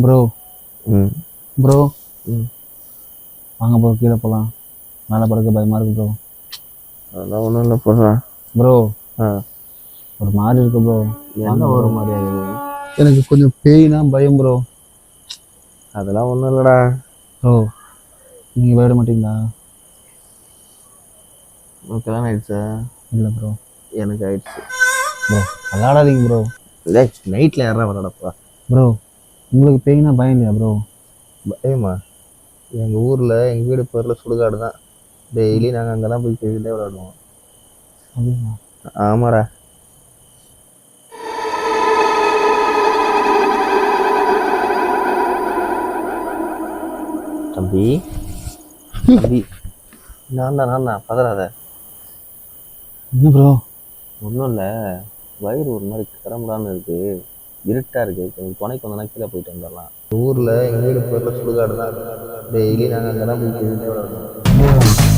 Bro ம் bro ம் வாங்க ப்ரோ கீழே போகலாம். மேலே படுக்க பயமாக இருக்கு ப்ரோ. அதெல்லாம் ஒன்றும் இல்லை போடுறேன். ப்ரோ ஆ ஒரு மாதிரி இருக்கு ப்ரோ. என்ன ஒரு மாதிரி ஆகுது? எனக்கு கொஞ்சம் பேய்னா பயம் ப்ரோ. அதெல்லாம் ஒன்றும் இல்லைடா. ப்ரோ நீங்கள் விளையாட மாட்டீங்களா? உனக்கு கல்யாணம் ஆயிடுச்சா? இல்லை ப்ரோ. எனக்கு ஆயிடுச்சு. ப்ரோ விளையாடாதீங்க ப்ரோ. இல்லை நைட்டில் யாரா விளாடப்பா? ப்ரோ உங்களுக்கு பேய்னா பயம் இல்லையா ப்ரோ? பயமா? எங்கள் ஊரில் எங்கள் வீடு பேரில் சுடுகாடு தான். டெய்லி நாங்கள் அங்கே தான் போய் பேயிலே விளாடுவோம். அப்படிங்களா? ஆமாடா. தம்பி தம்பி நான் தான் பதறாத. என்ன ப்ரோ? ஒன்றும் இல்லை, வயிறு ஒரு மாதிரி கிளம்பலான்னு இருக்கு, இருட்டாக இருக்குது, கொஞ்சம் துணைக்கு வந்தோன்னா கீழே போயிட்டு வந்துடலாம். ஊரில் எங்கள் வீடு பேரில் சுடுகாடு தான். டெய்லி நாங்கள் அங்கே தான் போய் பேயிலே விளாடுவோம்.